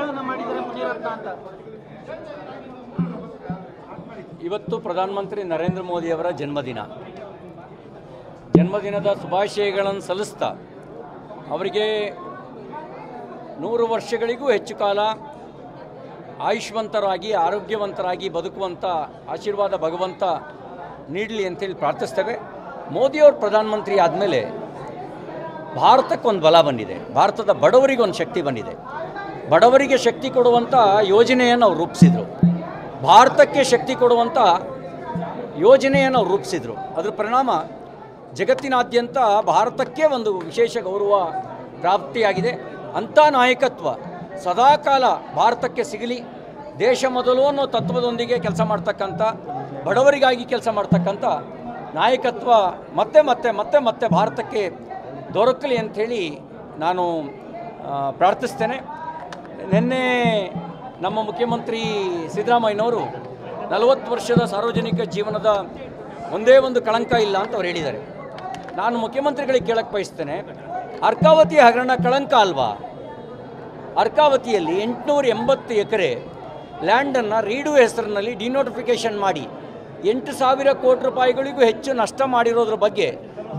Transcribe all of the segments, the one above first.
ಅವಹೇಳನ ಮಾಡಿದರೆ ಮುನಿರತ್ನ ಅಂತ. ಇವತ್ತು ಪ್ರಧಾನಮಂತ್ರಿ ನರೇಂದ್ರ ಮೋದಿಯವರ ಜನ್ಮದಿನದ ಶುಭಾಶಯಗಳನ್ನು ಸಲ್ಲಿಸ್ತಾ ಅವರಿಗೆ 100 ವರ್ಷಗಳಿಗೂ ಹೆಚ್ಚು ಕಾಲ ಆಯುಷ್ವಂತರಾಗಿ ಆರೋಗ್ಯವಂತರಾಗಿ ಬದುಕುವಂಥ ಆಶೀರ್ವಾದ ಭಗವಂತ ನೀಡಲಿ ಅಂತೇಳಿ ಪ್ರಾರ್ಥಿಸ್ತೇವೆ. ಮೋದಿಯವರು ಪ್ರಧಾನಮಂತ್ರಿ ಆದಮೇಲೆ ಭಾರತಕ್ಕೊಂದು ಬಲ ಬಂದಿದೆ, ಭಾರತದ ಬಡವರಿಗೊಂದು ಶಕ್ತಿ ಬಂದಿದೆ. ಬಡವರಿಗೆ ಶಕ್ತಿ ಕೊಡುವಂಥ ಯೋಜನೆಯನ್ನು ಅವರು ರೂಪಿಸಿದರು, ಭಾರತಕ್ಕೆ ಶಕ್ತಿ ಕೊಡುವಂಥ ಯೋಜನೆಯನ್ನು ಅವರು ರೂಪಿಸಿದರು. ಅದರ ಪರಿಣಾಮ ಜಗತ್ತಿನಾದ್ಯಂತ ಭಾರತಕ್ಕೆ ಒಂದು ವಿಶೇಷ ಗೌರವ ಪ್ರಾಪ್ತಿಯಾಗಿದೆ. ಅಂಥ ನಾಯಕತ್ವ ಸದಾಕಾಲ ಭಾರತಕ್ಕೆ ಸಿಗಲಿ, ದೇಶ ಮೊದಲು ಅನ್ನೋ ತತ್ವದೊಂದಿಗೆ ಕೆಲಸ ಮಾಡ್ತಕ್ಕಂಥ, ಬಡವರಿಗಾಗಿ ಕೆಲಸ ಮಾಡ್ತಕ್ಕಂಥ ನಾಯಕತ್ವ ಮತ್ತೆ ಮತ್ತೆ ಮತ್ತೆ ಮತ್ತೆ ಭಾರತಕ್ಕೆ ದೊರಕಲಿ ಅಂಥೇಳಿ ನಾನು ಪ್ರಾರ್ಥಿಸ್ತೇನೆ. ನಿನ್ನೆ ನಮ್ಮ ಮುಖ್ಯಮಂತ್ರಿ ಸಿದ್ದರಾಮಯ್ಯನವರು 40 ವರ್ಷದ ಸಾರ್ವಜನಿಕ ಜೀವನದ ಒಂದೇ ಒಂದು ಕಳಂಕ ಇಲ್ಲ ಅಂತ ಅವ್ರು ಹೇಳಿದ್ದಾರೆ. ನಾನು ಮುಖ್ಯಮಂತ್ರಿಗಳಿಗೆ ಕೇಳಕ್ಕೆ ಬಯಸ್ತೇನೆ, ಅರ್ಕಾವತಿ ಹಗರಣ ಕಳಂಕ ಅಲ್ವಾ? ಅರ್ಕಾವತಿಯಲ್ಲಿ 880 ಎಕರೆ ಲ್ಯಾಂಡನ್ನು ರೀಡು ಹೆಸರಿನಲ್ಲಿ ಡಿನೋಟಿಫಿಕೇಷನ್ ಮಾಡಿ 8,000 ಕೋಟಿ ರೂಪಾಯಿಗಳಿಗೂ ಹೆಚ್ಚು ನಷ್ಟ ಮಾಡಿರೋದ್ರ ಬಗ್ಗೆ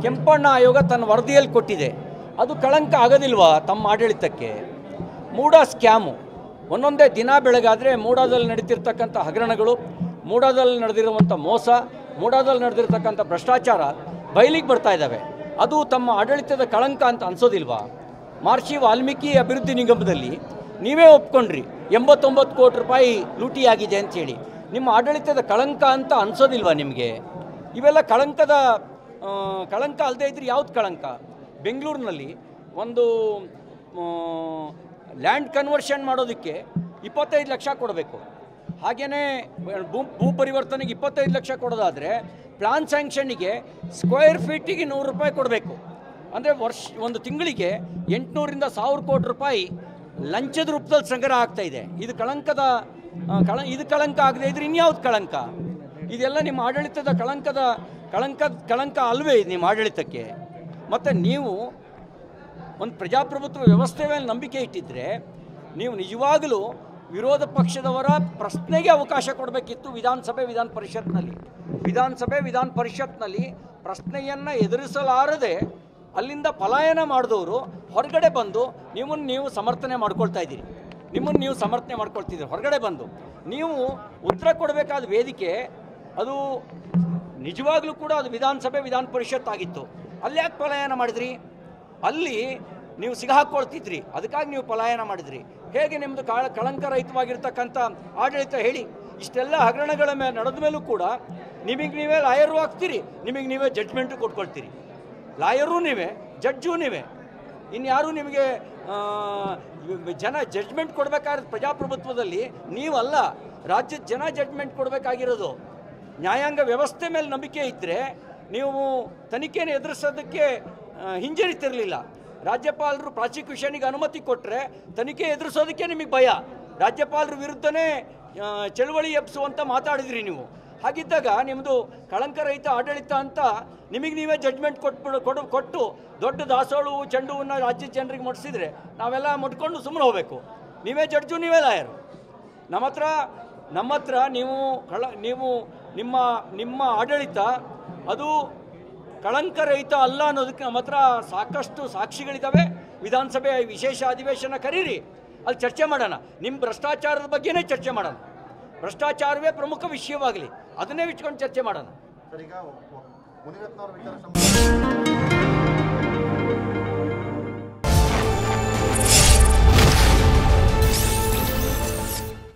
ಕೆಂಪಣ್ಣ ಆಯೋಗ ತನ್ನ ವರದಿಯಲ್ಲಿ ಕೊಟ್ಟಿದೆ. ಅದು ಕಳಂಕ ಆಗೋದಿಲ್ವಾ ತಮ್ಮ ಆಡಳಿತಕ್ಕೆ? ಮೂಡಾ ಸ್ಕ್ಯಾಮು ಒಂದೊಂದೇ ದಿನ ಬೆಳಗಾದರೆ ಮೂಡಾದಲ್ಲಿ ನಡೀತಿರ್ತಕ್ಕಂಥ ಹಗರಣಗಳು, ಮೂಡಾದಲ್ಲಿ ನಡೆದಿರುವಂಥ ಮೋಸ, ಮೂಡಾದಲ್ಲಿ ನಡೆದಿರ್ತಕ್ಕಂಥ ಭ್ರಷ್ಟಾಚಾರ ಬಯಲಿಗೆ ಬರ್ತಾ ಇದ್ದಾವೆ. ಅದು ತಮ್ಮ ಆಡಳಿತದ ಕಳಂಕ ಅಂತ ಅನಿಸೋದಿಲ್ವಾ? ಮಹರ್ಷಿ ವಾಲ್ಮೀಕಿ ಅಭಿವೃದ್ಧಿ ನಿಗಮದಲ್ಲಿ ನೀವೇ ಒಪ್ಕೊಂಡ್ರಿ 89 ಕೋಟಿ ರೂಪಾಯಿ ಲೂಟಿಯಾಗಿದೆ ಅಂಥೇಳಿ. ನಿಮ್ಮ ಆಡಳಿತದ ಕಳಂಕ ಅಂತ ಅನಿಸೋದಿಲ್ವಾ ನಿಮಗೆ? ಇವೆಲ್ಲ ಕಳಂಕ ಅಲ್ಲದೆ ಇದ್ರೆ ಯಾವ್ದು ಕಳಂಕ? ಬೆಂಗಳೂರಿನಲ್ಲಿ ಒಂದು ಲ್ಯಾಂಡ್ ಕನ್ವರ್ಷನ್ ಮಾಡೋದಕ್ಕೆ 25 ಲಕ್ಷ ಕೊಡಬೇಕು. ಹಾಗೆಯೇ ಭೂ ಪರಿವರ್ತನೆಗೆ 25 ಲಕ್ಷ ಕೊಡೋದಾದರೆ ಪ್ಲಾನ್ ಸ್ಯಾಂಕ್ಷನ್ನಿಗೆ ಸ್ಕ್ವೇರ್ ಫೀಟಿಗೆ 100 ರೂಪಾಯಿ ಕೊಡಬೇಕು. ಅಂದರೆ ಒಂದು ತಿಂಗಳಿಗೆ 800 ರಿಂದ 1000 ಕೋಟಿ ರೂಪಾಯಿ ಲಂಚದ ರೂಪದಲ್ಲಿ ಸಂಗ್ರಹ ಆಗ್ತಾಯಿದೆ. ಇದು ಕಳಂಕ ಆಗದೆ ಇದ್ರೆ ಇನ್ಯಾವುದು ಕಳಂಕ? ಇದೆಲ್ಲ ನಿಮ್ಮ ಆಡಳಿತದ ಕಳಂಕ ಅಲ್ವೇ ಇದು ನಿಮ್ಮ ಆಡಳಿತಕ್ಕೆ? ಮತ್ತು ನೀವು ಒಂದು ಪ್ರಜಾಪ್ರಭುತ್ವ ವ್ಯವಸ್ಥೆ ಮೇಲೆ ನಂಬಿಕೆ ಇಟ್ಟಿದ್ದರೆ ನೀವು ನಿಜವಾಗಲೂ ವಿರೋಧ ಪಕ್ಷದವರ ಪ್ರಶ್ನೆಗೆ ಅವಕಾಶ ಕೊಡಬೇಕಿತ್ತು. ವಿಧಾನ ಪರಿಷತ್ನಲ್ಲಿ ಪ್ರಶ್ನೆಯನ್ನು ಎದುರಿಸಲಾರದೆ ಅಲ್ಲಿಂದ ಪಲಾಯನ ಮಾಡಿದವರು ಹೊರಗಡೆ ಬಂದು ನೀವು ಸಮರ್ಥನೆ ಮಾಡ್ಕೊಳ್ತಿದ್ದೀರಿ. ಹೊರಗಡೆ ಬಂದು ನೀವು ಉತ್ತರ ಕೊಡಬೇಕಾದ ವೇದಿಕೆ ಅದು ನಿಜವಾಗ್ಲೂ ಕೂಡ ಅದು ವಿಧಾನ ಪರಿಷತ್ ಆಗಿತ್ತು. ಅಲ್ಲಿ ಯಾಕೆ ಪಲಾಯನ ಮಾಡಿದ್ರಿ? ಅಲ್ಲಿ ನೀವು ಸಿಗಾಕೊಳ್ತಿದ್ರಿ, ಅದಕ್ಕಾಗಿ ನೀವು ಪಲಾಯನ ಮಾಡಿದ್ರಿ. ಹೇಗೆ ನಿಮ್ಮದು ಕಳಂಕರಹಿತವಾಗಿರ್ತಕ್ಕಂಥ ಆಡಳಿತ ಹೇಳಿ? ಇಷ್ಟೆಲ್ಲ ಹಗರಣಗಳ ನಡೆದ ಮೇಲೂ ಕೂಡ ನಿಮಗೆ ನೀವೇ ಲಾಯರು ಆಗ್ತೀರಿ, ನಿಮಗೆ ನೀವೇ ಜಡ್ಜ್ಮೆಂಟು ಕೊಟ್ಕೊಳ್ತೀರಿ. ಲಾಯರೂ ನೀವೇ, ಜಡ್ಜು ನೀವೇ, ಇನ್ಯಾರೂ ನಿಮಗೆ ಜಡ್ಜ್ಮೆಂಟ್ ಕೊಡಬೇಕಾದ್ರೆ ಪ್ರಜಾಪ್ರಭುತ್ವದಲ್ಲಿ ನೀವಲ್ಲ, ರಾಜ್ಯದ ಜನ ಜಡ್ಜ್ಮೆಂಟ್ ಕೊಡಬೇಕಾಗಿರೋದು. ನ್ಯಾಯಾಂಗ ವ್ಯವಸ್ಥೆ ಮೇಲೆ ನಂಬಿಕೆ ಇದ್ದರೆ ನೀವು ತನಿಖೆಯನ್ನು ಎದುರಿಸೋದಕ್ಕೆ ಹಿಂಜರಿತಿರಲಿಲ್ಲ. ರಾಜ್ಯಪಾಲರು ಪ್ರಾಸಿಕ್ಯೂಷನಿಗೆ ಅನುಮತಿ ಕೊಟ್ಟರೆ ತನಿಖೆ ಎದುರಿಸೋದಕ್ಕೆ ನಿಮಗೆ ಭಯ. ರಾಜ್ಯಪಾಲರ ವಿರುದ್ಧನೇ ಚಳುವಳಿ ಎಬ್ಬಿಸುವಂತ ಮಾತಾಡಿದ್ರಿ ನೀವು. ಹಾಗಿದ್ದಾಗ ನಿಮ್ಮದು ಕಳಂಕರಹಿತ ಆಡಳಿತ ಅಂತ ನಿಮಗೆ ನೀವೇ ಜಡ್ಜ್ಮೆಂಟ್ ಕೊಟ್ಟು ದೊಡ್ಡ ದಾಸೋಳು ಚೆಂಡುವನ್ನು ರಾಜ್ಯದ ಜನರಿಗೆ ಮುಟ್ಟಿಸಿದ್ರೆ ನಾವೆಲ್ಲ ಮುಟ್ಕೊಂಡು ಸುಮ್ಮನೆ ಹೋಗಬೇಕು. ನೀವೇ ಜಡ್ಜು, ನೀವೇ ಲಾಯರು. ನಮ್ಮ ಹತ್ರ ನೀವು ನಿಮ್ಮ ಆಡಳಿತ ಅದು ಕಳಂಕರಹಿತ ಅಲ್ಲ ಅನ್ನೋದಕ್ಕೆ ನಮ್ಮ ಹತ್ರ ಸಾಕಷ್ಟು ಸಾಕ್ಷಿಗಳಿದ್ದಾವೆ. ವಿಧಾನಸಭೆ ವಿಶೇಷ ಅಧಿವೇಶನ ಕರೀರಿ, ಅಲ್ಲಿ ಚರ್ಚೆ ಮಾಡೋಣ. ನಿಮ್ಮ ಭ್ರಷ್ಟಾಚಾರದ ಬಗ್ಗೆನೇ ಚರ್ಚೆ ಮಾಡೋಣ. ಭ್ರಷ್ಟಾಚಾರವೇ ಪ್ರಮುಖ ವಿಷಯವಾಗಲಿ, ಅದನ್ನೇ ಇಟ್ಕೊಂಡು ಚರ್ಚೆ ಮಾಡೋಣ.